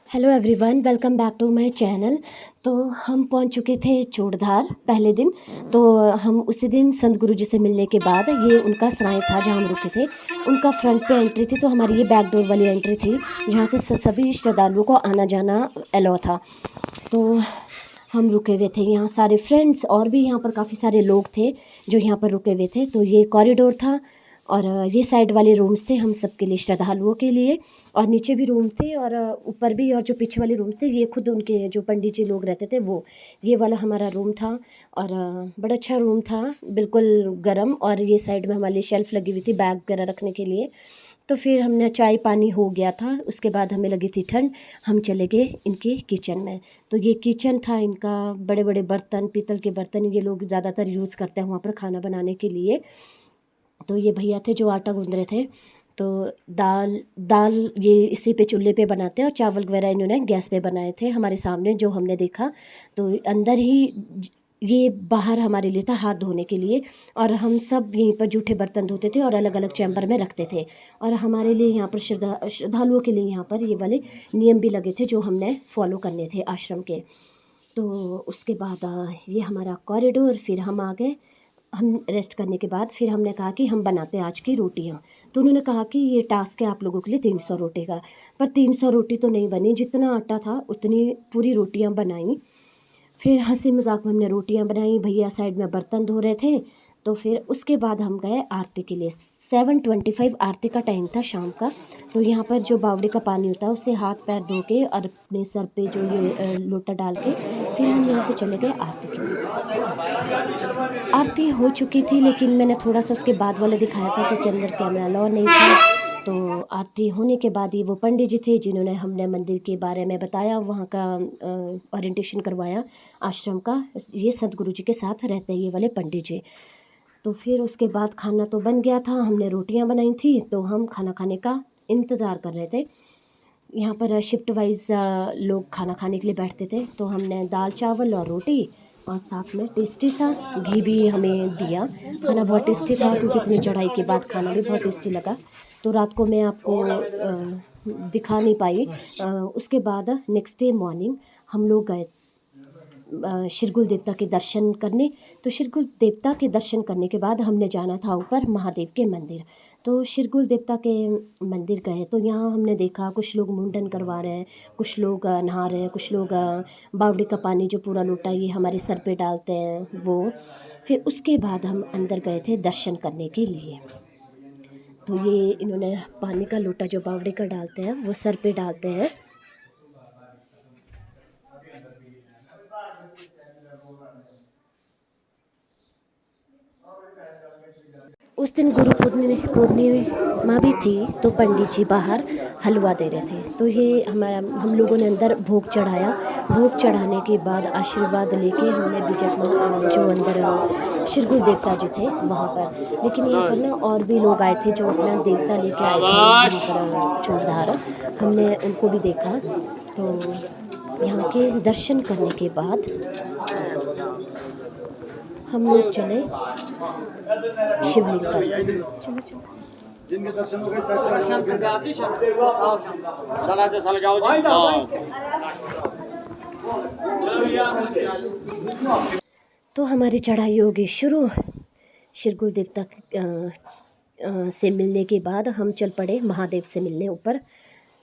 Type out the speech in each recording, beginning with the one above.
Hello everyone, welcome back to my channel. तो हम पहुंच चुके थे चूड़धार पहले दिन। तो हम उसी दिन संत गुरु जी से मिलने के बाद ये उनका सराय था जहां हम रुके थे। उनका फ्रंट पे एंट्री थी, तो हमारी ये बैक डोर वाली एंट्री थी जहां से सभी श्रद्धालुओं को आना जाना अलाउ था। तो हम रुके हुए थे यहाँ, सारे फ्रेंड्स और भी यहाँ पर काफ़ी सारे लोग थे जो यहाँ पर रुके हुए थे। तो ये कॉरिडोर था और ये साइड वाले रूम्स थे हम सबके लिए, श्रद्धालुओं के लिए। और नीचे भी रूम थे और ऊपर भी, और जो पीछे वाले रूम्स थे ये खुद उनके जो पंडित जी लोग रहते थे वो। ये वाला हमारा रूम था और बड़ा अच्छा रूम था, बिल्कुल गर्म। और ये साइड में हमारे लिए शेल्फ़ लगी हुई थी बैग वगैरह रखने के लिए। तो फिर हमने चाय पानी हो गया था, उसके बाद हमें लगी थी ठंड, हम चले गए इनके किचन में। तो ये किचन था इनका, बड़े बड़े बर्तन, पीतल के बर्तन ये लोग ज़्यादातर यूज़ करते हैं वहाँ पर खाना बनाने के लिए। तो ये भैया थे जो आटा गूंद रहे थे। तो दाल दाल ये इसी पे चूल्हे पे बनाते हैं और चावल वगैरह इन्होंने गैस पे बनाए थे हमारे सामने जो हमने देखा। तो अंदर ही ये बाहर हमारे लिए था हाथ धोने के लिए, और हम सब यहीं पर जूठे बर्तन धोते थे और अलग अलग चैम्बर में रखते थे। और हमारे लिए यहाँ पर श्रद्धालुओं के लिए यहाँ पर ये वाले नियम भी लगे थे जो हमने फॉलो करने थे आश्रम के। तो उसके बाद ये हमारा कॉरिडोर, फिर हम आ गए। हम रेस्ट करने के बाद फिर हमने कहा कि हम बनाते हैं आज की रोटियां। तो उन्होंने कहा कि ये टास्क है आप लोगों के लिए 300 रोटी का। पर 300 रोटी तो नहीं बनी, जितना आटा था उतनी पूरी रोटियां बनाई। फिर हंसी मजाक में हमने रोटियां बनाई, भैया साइड में बर्तन धो रहे थे। तो फिर उसके बाद हम गए आरती के लिए। 7:25 आरती का टाइम था शाम का। तो यहाँ पर जो बावड़ी का पानी होता है उससे हाथ पैर धो के और अपने सर पे जो ये लोटा डाल के फिर हम यहाँ से चले गए आरती के लिए। आरती हो चुकी थी, लेकिन मैंने थोड़ा सा उसके बाद वाला दिखाया था क्योंकि अंदर कैमरा अलाउ नहीं था। तो आरती होने के बाद ही वो पंडित जी थे जिन्होंने हमने मंदिर के बारे में बताया, वहाँ का ओरिएंटेशन करवाया आश्रम का। ये सतगुरु जी के साथ रहते हैं ये वाले पंडित जी। तो फिर उसके बाद खाना तो बन गया था, हमने रोटियां बनाई थी, तो हम खाना खाने का इंतज़ार कर रहे थे। यहाँ पर शिफ्ट वाइज लोग खाना खाने के लिए बैठते थे। तो हमने दाल चावल और रोटी और साथ में टेस्टी सा घी भी हमें दिया। खाना बहुत टेस्टी था क्योंकि इतनी चढ़ाई के बाद खाना भी बहुत टेस्टी लगा। तो रात को मैं आपको दिखा नहीं पाई। उसके बाद नेक्स्ट डे मॉर्निंग हम लोग गए शिरगुल देवता के दर्शन करने। तो शिरगुल देवता के दर्शन करने के बाद हमने जाना था ऊपर महादेव के मंदिर। तो शिरगुल देवता के मंदिर गए तो यहाँ हमने देखा कुछ लोग मुंडन करवा रहे हैं, कुछ लोग नहा रहे हैं, कुछ लोग बावड़ी का पानी जो पूरा लोटा ये हमारे सर पे डालते हैं वो। फिर उसके बाद हम अंदर गए थे दर्शन करने के लिए। तो ये इन्होंने पानी का लोटा जो बावड़ी का डालते हैं वो सर पे डालते हैं। उस दिन गुरु पूर्णिमा भी थी, तो पंडित जी बाहर हलवा दे रहे थे। तो ये हम लोगों ने अंदर भोग चढ़ाया। भोग चढ़ाने के बाद आशीर्वाद लेके हमने जो अंदर शिरगुल देवता जी थे वहाँ पर। लेकिन यहाँ पर ना और भी लोग आए थे जो अपना देवता लेके आए थे यहाँ पर चूड़धार, हमने उनको भी देखा। तो यहाँ के दर्शन करने के बाद हम लोग चले शिवलिंग पर। चलो चलो। जिनके दर्शन हो गए चलाते साल गाओ जी। तो हमारी चढ़ाई होगी शुरू। शिरगुल देवता से मिलने के बाद हम चल पड़े महादेव से मिलने ऊपर,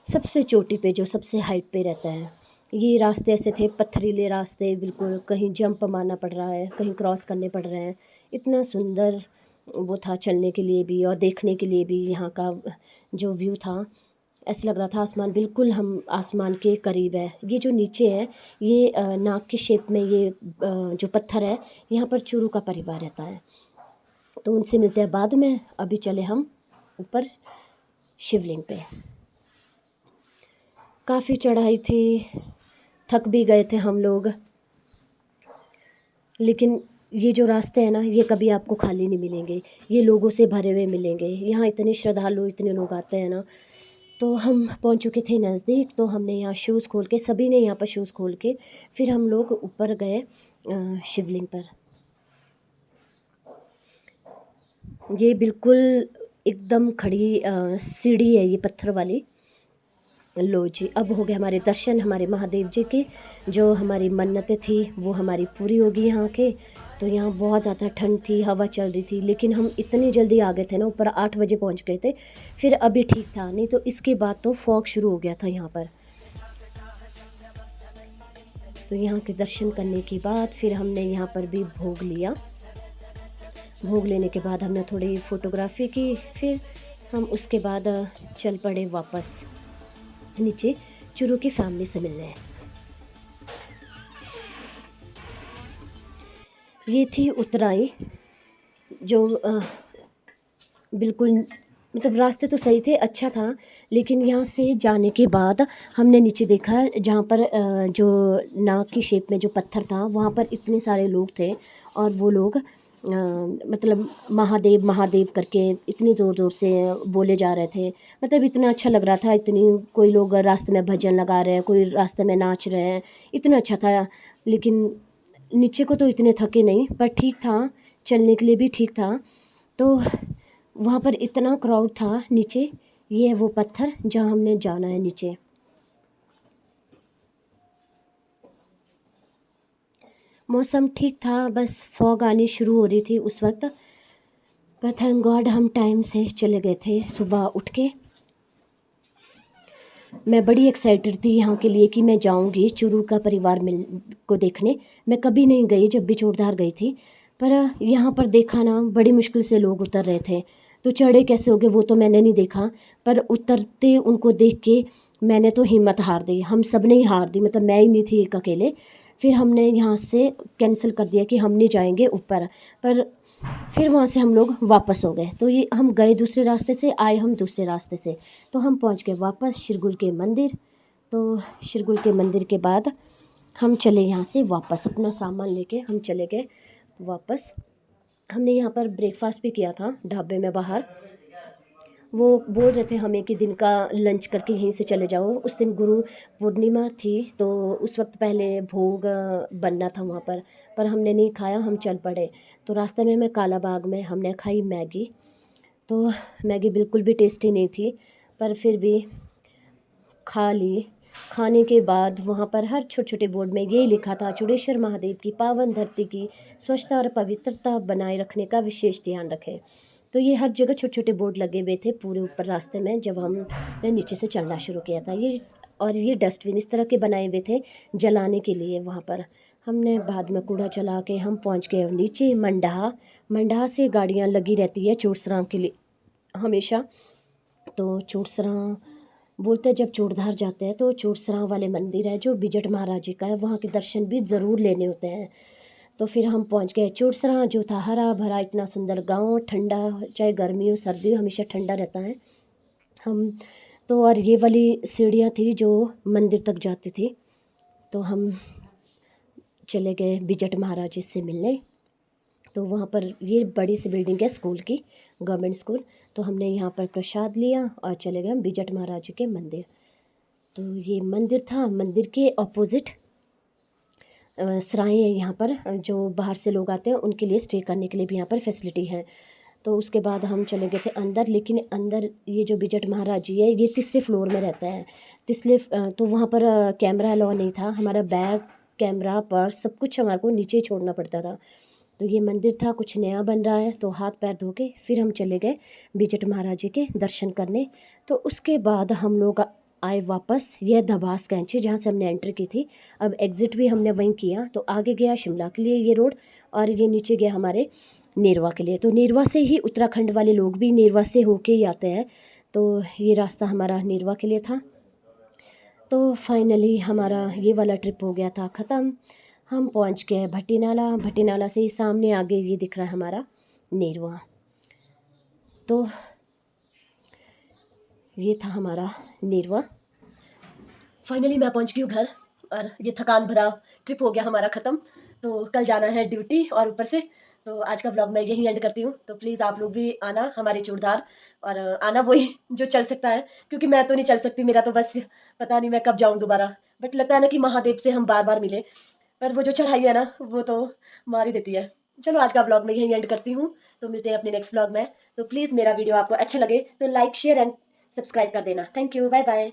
सबसे चोटी पे जो सबसे हाइट पे रहता है। ये रास्ते ऐसे थे, पथरीले रास्ते, बिल्कुल कहीं जंप मारना पड़ रहा है, कहीं क्रॉस करने पड़ रहे हैं। इतना सुंदर वो था चलने के लिए भी और देखने के लिए भी। यहाँ का जो व्यू था ऐसा लग रहा था आसमान, बिल्कुल हम आसमान के करीब है। ये जो नीचे है ये नाक की शेप में ये जो पत्थर है, यहाँ पर चूरू का परिवार रहता है। तो उनसे मिलते हैं बाद में। अभी चले हम ऊपर शिवलिंग पे। काफ़ी चढ़ाई थी, थक भी गए थे हम लोग। लेकिन ये जो रास्ते हैं ना ये कभी आपको खाली नहीं मिलेंगे, ये लोगों से भरे हुए मिलेंगे। यहाँ इतने श्रद्धालु, इतने लोग आते हैं ना। तो हम पहुँच चुके थे नज़दीक, तो हमने यहाँ शूज़ खोल के, सभी ने यहाँ पर शूज़ खोल के फिर हम लोग ऊपर गए शिवलिंग पर। ये बिल्कुल एकदम खड़ी सीढ़ी है ये पत्थर वाली। लो जी, अब हो गए हमारे दर्शन हमारे महादेव जी के। जो हमारी मन्नतें थी वो हमारी पूरी होगी यहाँ के। तो यहाँ बहुत ज़्यादा ठंड थी, हवा चल रही थी, लेकिन हम इतनी जल्दी आ गए थे ना, ऊपर 8 बजे पहुँच गए थे। फिर अभी ठीक था, नहीं तो इसके बाद तो फॉग शुरू हो गया था यहाँ पर। तो यहाँ के दर्शन करने के बाद फिर हमने यहाँ पर भी भोग लिया। भोग लेने के बाद हमने थोड़ी फ़ोटोग्राफी की। फिर हम उसके बाद चल पड़े वापस नीचे चुरू की फैमिली से मिलने। ये थी उतराई। जो बिल्कुल मतलब रास्ते तो सही थे, अच्छा था, लेकिन यहाँ से जाने के बाद हमने नीचे देखा जहाँ पर जो नाव की शेप में जो पत्थर था वहाँ पर इतने सारे लोग थे, और वो लोग मतलब महादेव महादेव करके इतनी ज़ोर ज़ोर से बोले जा रहे थे। मतलब इतना अच्छा लग रहा था, इतनी कोई लोग रास्ते में भजन लगा रहे हैं, कोई रास्ते में नाच रहे हैं, इतना अच्छा था। लेकिन नीचे को तो इतने थके नहीं, पर ठीक था, चलने के लिए भी ठीक था। तो वहाँ पर इतना क्राउड था नीचे। ये है वो पत्थर जहाँ हमने जाना है नीचे। मौसम ठीक था, बस फॉग आनी शुरू हो रही थी उस वक्त, पर थैंक गॉड हम टाइम से चले गए थे सुबह उठ के। मैं बड़ी एक्साइटेड थी यहाँ के लिए कि मैं जाऊँगी चुरू का परिवार मिल को देखने। मैं कभी नहीं गई, जब भी चूड़धार गई थी, पर यहाँ पर देखा ना, बड़ी मुश्किल से लोग उतर रहे थे। तो चढ़े कैसे हो गए वो तो मैंने नहीं देखा, पर उतरते उनको देख के मैंने तो हिम्मत हार दी। हम सब ने ही हार दी, मतलब मैं ही नहीं थी एक अकेले। फिर हमने यहाँ से कैंसिल कर दिया कि हम नहीं जाएंगे ऊपर। पर फिर वहाँ से हम लोग वापस हो गए। तो ये हम गए दूसरे रास्ते से, आए हम दूसरे रास्ते से। तो हम पहुँच गए वापस शिरगुल के मंदिर। तो शिरगुल के मंदिर के बाद हम चले यहाँ से वापस, अपना सामान लेके हम चले गए वापस। हमने यहाँ पर ब्रेकफास्ट भी किया था ढाबे में बाहर। वो बोल रहे थे हमें कि दिन का लंच करके यहीं से चले जाओ। उस दिन गुरु पूर्णिमा थी, तो उस वक्त पहले भोग बनना था वहाँ पर हमने नहीं खाया, हम चल पड़े। तो रास्ते में मैं काला बाग में हमने खाई मैगी। तो मैगी बिल्कुल भी टेस्टी नहीं थी, पर फिर भी खा ली। खाने के बाद वहाँ पर हर छोटे छोटे बोर्ड में यही लिखा था, चूड़ेश्वर महादेव की पावन धरती की स्वच्छता और पवित्रता बनाए रखने का विशेष ध्यान रखें। तो ये हर जगह छोटे छोटे बोर्ड लगे हुए थे पूरे ऊपर रास्ते में, जब हमने नीचे से चढ़ना शुरू किया था। ये डस्टबिन इस तरह के बनाए हुए थे जलाने के लिए वहाँ पर। हमने बाद में कूड़ा जला के हम पहुँच गए नीचे मंडहा। मंडहा से गाड़ियाँ लगी रहती है चूड़सरां के लिए हमेशा। तो चूड़सरां बोलते हैं, जब चूड़धार जाते हैं तो चूड़सरां वाले मंदिर है जो बिजट महाराज जी का है, वहाँ के दर्शन भी ज़रूर लेने होते हैं। तो फिर हम पहुँच गए चूड़सरां, जो था हरा भरा इतना सुंदर गांव, ठंडा, चाहे गर्मी हो सर्दी हो हमेशा ठंडा रहता है। हम तो और ये वाली सीढ़ियाँ थी जो मंदिर तक जाती थी। तो हम चले गए बिजट महाराज जी से मिलने। तो वहाँ पर ये बड़ी सी बिल्डिंग है स्कूल की, गवर्नमेंट स्कूल। तो हमने यहाँ पर प्रसाद लिया और चले गए हम बिजट महाराज जी के मंदिर। तो ये मंदिर था, मंदिर के ऑपोजिट सराय है यहाँ पर। जो बाहर से लोग आते हैं उनके लिए स्टे करने के लिए भी यहाँ पर फैसिलिटी है। तो उसके बाद हम चले गए थे अंदर, लेकिन अंदर ये जो बिजट महाराज जी है ये तीसरे फ्लोर में रहता है। तो वहाँ पर कैमरा अलाउ नहीं था। हमारा बैग, कैमरा, पर्स सब कुछ हमारे को नीचे छोड़ना पड़ता था। तो ये मंदिर था, कुछ नया बन रहा है, तो हाथ पैर धो के फिर हम चले गए बिजट महाराज जी के दर्शन करने। तो उसके बाद हम लोग आए वापस। यह दबास कैंची जहाँ से हमने एंट्री की थी, अब एग्ज़िट भी हमने वहीं किया। तो आगे गया शिमला के लिए ये रोड, और ये नीचे गया हमारे नेरवा के लिए। तो नेरवा से ही उत्तराखंड वाले लोग भी नेरवा से होके ही आते हैं। तो ये रास्ता हमारा नेरवा के लिए था। तो फाइनली हमारा ये वाला ट्रिप हो गया था ख़त्म। हम पहुंच गए भट्टीनाला। भट्टीनाला से ही सामने आगे ये दिख रहा है हमारा नेरवा। तो ये था हमारा नेरवा। फाइनली मैं पहुंच गई हूँ घर, और ये थकान भरा ट्रिप हो गया हमारा ख़त्म। तो कल जाना है ड्यूटी और ऊपर से। तो आज का व्लॉग मैं यहीं एंड करती हूँ। तो प्लीज़ आप लोग भी आना हमारे चूड़धार, और आना वही जो चल सकता है, क्योंकि मैं तो नहीं चल सकती। मेरा तो बस पता नहीं मैं कब जाऊँ दोबारा। बट लगता है ना कि महादेव से हम बार बार मिले, पर वो जो चढ़ाई है ना वो तो मार ही देती है। चलो आज का व्लॉग मैं यहीं एंड करती हूँ। तो मिलते हैं अपने नेक्स्ट व्लॉग में। तो प्लीज़ मेरा वीडियो आपको अच्छा लगे तो लाइक, शेयर एंड सब्सक्राइब कर देना। Thank you, bye bye.